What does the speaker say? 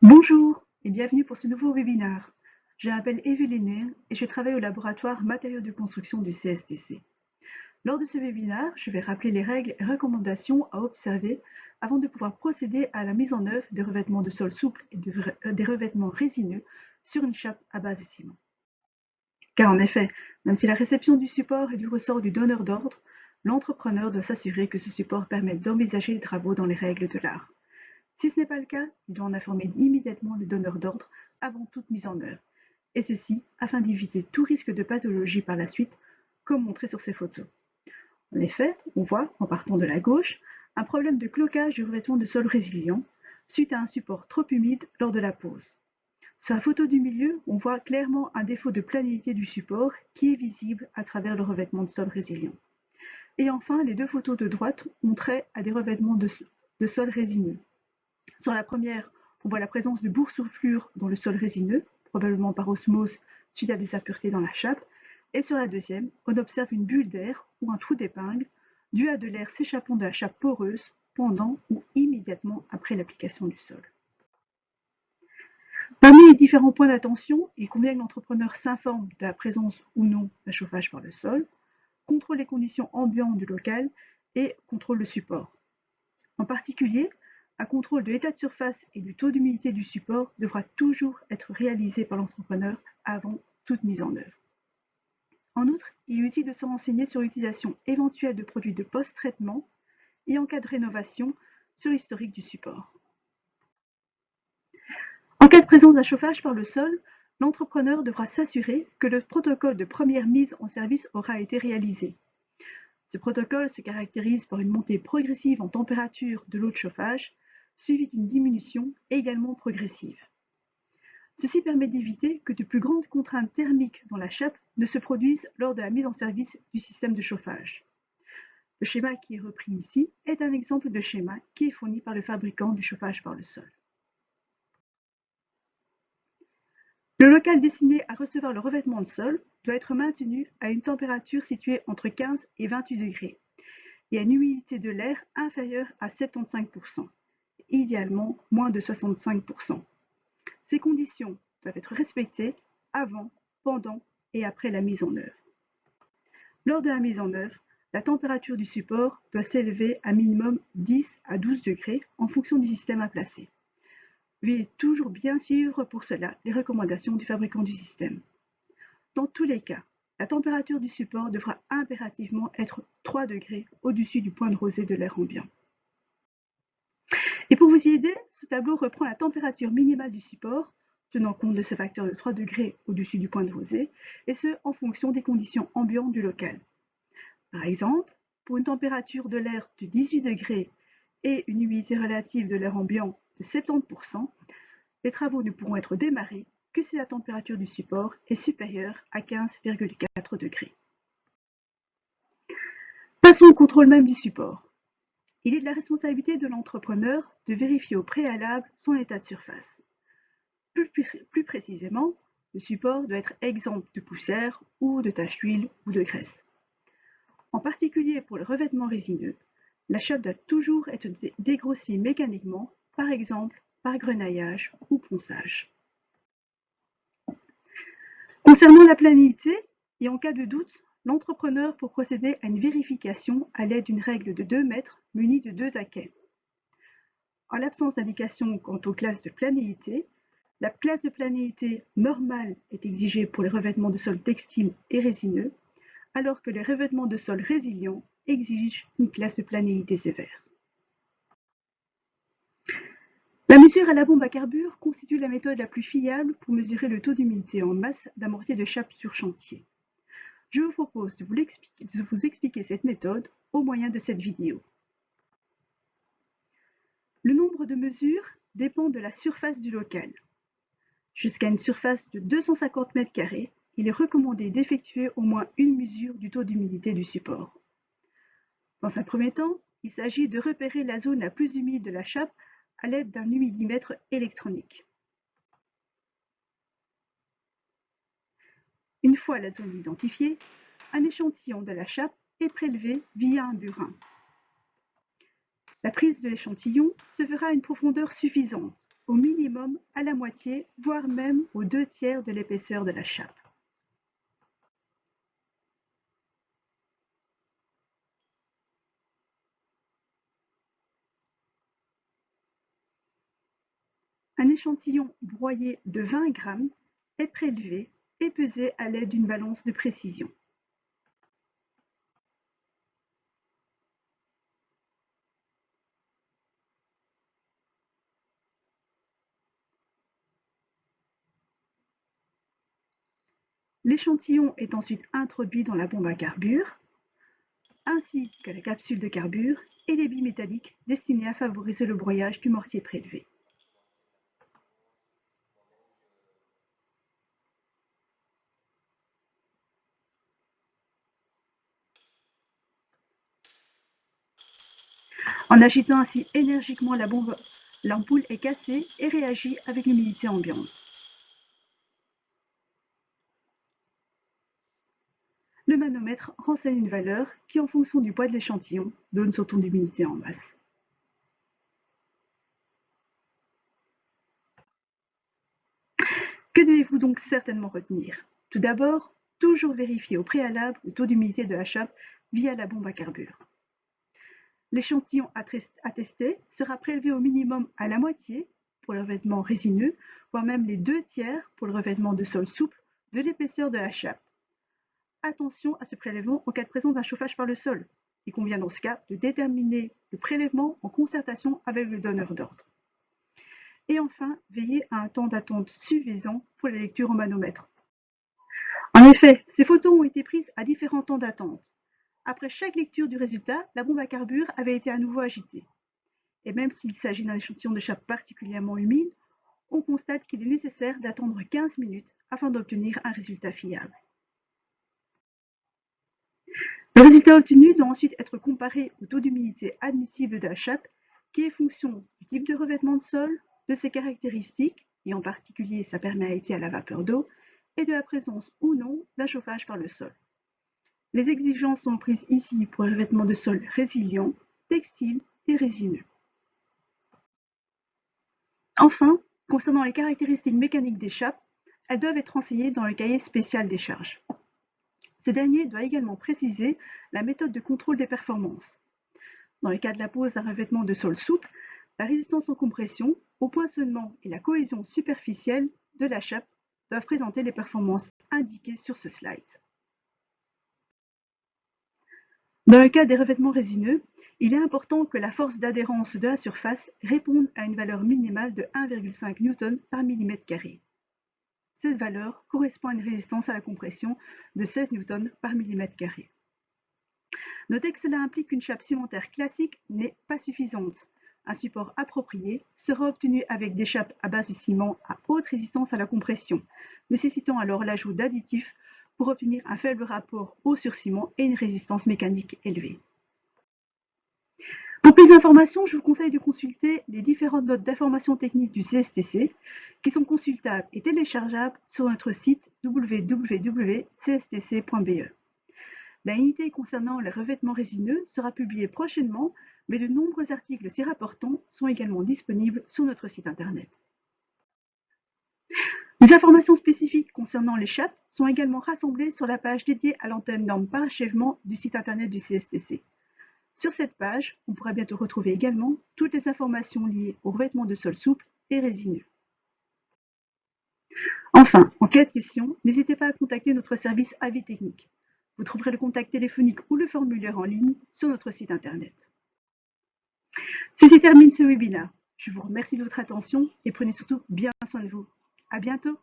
Bonjour et bienvenue pour ce nouveau webinaire. Je m'appelle Evelyne et je travaille au laboratoire matériaux de construction du CSTC. Lors de ce webinaire, je vais rappeler les règles et recommandations à observer avant de pouvoir procéder à la mise en œuvre des revêtements de sol souple et des revêtements résineux sur une chape à base de ciment. Car en effet, même si la réception du support est du ressort du donneur d'ordre, l'entrepreneur doit s'assurer que ce support permette d'envisager les travaux dans les règles de l'art. Si ce n'est pas le cas, il doit en informer immédiatement le donneur d'ordre avant toute mise en œuvre, et ceci afin d'éviter tout risque de pathologie par la suite, comme montré sur ces photos. En effet, on voit, en partant de la gauche, un problème de cloquage du revêtement de sol résilient suite à un support trop humide lors de la pose. Sur la photo du milieu, on voit clairement un défaut de planéité du support qui est visible à travers le revêtement de sol résilient. Et enfin, les deux photos de droite ont trait à des revêtements de sol résineux. Sur la première, on voit la présence de boursouflures dans le sol résineux, probablement par osmose suite à des impuretés dans la chape, et sur la deuxième, on observe une bulle d'air ou un trou d'épingle dû à de l'air s'échappant de la chape poreuse pendant ou immédiatement après l'application du sol. Parmi les différents points d'attention, il convient que l'entrepreneur s'informe de la présence ou non d'un chauffage par le sol, contrôle les conditions ambiantes du local et contrôle le support. En particulier, un contrôle de l'état de surface et du taux d'humidité du support devra toujours être réalisé par l'entrepreneur avant toute mise en œuvre. En outre, il est utile de se renseigner sur l'utilisation éventuelle de produits de post-traitement et en cas de rénovation sur l'historique du support. En cas de présence d'un chauffage par le sol, l'entrepreneur devra s'assurer que le protocole de première mise en service aura été réalisé. Ce protocole se caractérise par une montée progressive en température de l'eau de chauffage, suivie d'une diminution également progressive. Ceci permet d'éviter que de plus grandes contraintes thermiques dans la chape ne se produisent lors de la mise en service du système de chauffage. Le schéma qui est repris ici est un exemple de schéma qui est fourni par le fabricant du chauffage par le sol. Le local destiné à recevoir le revêtement de sol doit être maintenu à une température située entre 15 et 28 degrés et à une humidité de l'air inférieure à 75%, idéalement moins de 65%. Ces conditions doivent être respectées avant, pendant et après la mise en œuvre. Lors de la mise en œuvre, la température du support doit s'élever à minimum 10 à 12 degrés en fonction du système à placer. Veuillez toujours bien suivre pour cela les recommandations du fabricant du système. Dans tous les cas, la température du support devra impérativement être 3 degrés au-dessus du point de rosée de l'air ambiant. Et pour vous y aider, ce tableau reprend la température minimale du support, tenant compte de ce facteur de 3 degrés au-dessus du point de rosée, et ce en fonction des conditions ambiantes du local. Par exemple, pour une température de l'air de 18 degrés et une humidité relative de l'air ambiant de 70%, les travaux ne pourront être démarrés que si la température du support est supérieure à 15,4 degrés. Passons au contrôle même du support. Il est de la responsabilité de l'entrepreneur de vérifier au préalable son état de surface. Plus précisément, le support doit être exempt de poussière ou de taches d'huile ou de graisse. En particulier pour le revêtement résineux, la chape doit toujours être dégrossie mécaniquement, par exemple par grenaillage ou ponçage. Concernant la planéité, et en cas de doute, l'entrepreneur peut procéder à une vérification à l'aide d'une règle de 2 mètres munie de 2 taquets. En l'absence d'indication quant aux classes de planéité, la classe de planéité normale est exigée pour les revêtements de sol textile et résineux, alors que les revêtements de sol résilients exigent une classe de planéité sévère. La mesure à la bombe à carbure constitue la méthode la plus fiable pour mesurer le taux d'humidité en masse d'un mortier de chape sur chantier. Je vous propose de vous expliquer cette méthode au moyen de cette vidéo. Le nombre de mesures dépend de la surface du local. Jusqu'à une surface de 250 m², il est recommandé d'effectuer au moins une mesure du taux d'humidité du support. Dans un premier temps, il s'agit de repérer la zone la plus humide de la chape à l'aide d'un humidimètre électronique. Une fois la zone identifiée, un échantillon de la chape est prélevé via un burin. La prise de l'échantillon se fera à une profondeur suffisante, au minimum à la moitié, voire même aux 2/3 de l'épaisseur de la chape. Un échantillon broyé de 20 grammes est prélevé et pesé à l'aide d'une balance de précision. L'échantillon est ensuite introduit dans la bombe à carbure, ainsi que la capsule de carbure et les billes métalliques destinées à favoriser le broyage du mortier prélevé. En agitant ainsi énergiquement la bombe, l'ampoule est cassée et réagit avec l'humidité ambiante. Le manomètre renseigne une valeur qui, en fonction du poids de l'échantillon, donne son taux d'humidité en masse. Que devez-vous donc certainement retenir? Tout d'abord, toujours vérifier au préalable le taux d'humidité de la chape via la bombe à carbure. L'échantillon à tester sera prélevé au minimum à la moitié pour le revêtement résineux, voire même les 2/3 pour le revêtement de sol souple de l'épaisseur de la chape. Attention à ce prélèvement en cas de présence d'un chauffage par le sol. Il convient dans ce cas de déterminer le prélèvement en concertation avec le donneur d'ordre. Et enfin, veillez à un temps d'attente suffisant pour la lecture au manomètre. En effet, ces photos ont été prises à différents temps d'attente. Après chaque lecture du résultat, la bombe à carbure avait été à nouveau agitée. Et même s'il s'agit d'un échantillon de chape particulièrement humide, on constate qu'il est nécessaire d'attendre 15 minutes afin d'obtenir un résultat fiable. Le résultat obtenu doit ensuite être comparé au taux d'humidité admissible de la chape, qui est fonction du type de revêtement de sol, de ses caractéristiques, et en particulier sa perméabilité à la vapeur d'eau, et de la présence ou non d'un chauffage par le sol. Les exigences sont prises ici pour les revêtements de sol résilients, textiles et résineux. Enfin, concernant les caractéristiques mécaniques des chapes, elles doivent être renseignées dans le cahier spécial des charges. Ce dernier doit également préciser la méthode de contrôle des performances. Dans le cas de la pose d'un revêtement de sol souple, la résistance en compression, au poinçonnement et la cohésion superficielle de la chape doivent présenter les performances indiquées sur ce slide. Dans le cas des revêtements résineux, il est important que la force d'adhérence de la surface réponde à une valeur minimale de 1,5 N par mm². Cette valeur correspond à une résistance à la compression de 16 N par mm². Notez que cela implique qu'une chape cimentaire classique n'est pas suffisante. Un support approprié sera obtenu avec des chapes à base de ciment à haute résistance à la compression, nécessitant alors l'ajout d'additifs pour obtenir un faible rapport eau sur ciment et une résistance mécanique élevée. Pour plus d'informations, je vous conseille de consulter les différentes notes d'information technique du CSTC qui sont consultables et téléchargeables sur notre site www.cstc.be. La unité concernant les revêtements résineux sera publiée prochainement, mais de nombreux articles s'y rapportant sont également disponibles sur notre site internet. Les informations spécifiques concernant les chapes sont également rassemblées sur la page dédiée à l'antenne norme parachèvement du site internet du CSTC. Sur cette page, on pourra bientôt retrouver également toutes les informations liées aux revêtements de sol souple et résineux. Enfin, en cas de question, n'hésitez pas à contacter notre service avis technique. Vous trouverez le contact téléphonique ou le formulaire en ligne sur notre site internet. Ceci termine ce webinaire. Je vous remercie de votre attention et prenez surtout bien soin de vous. À bientôt.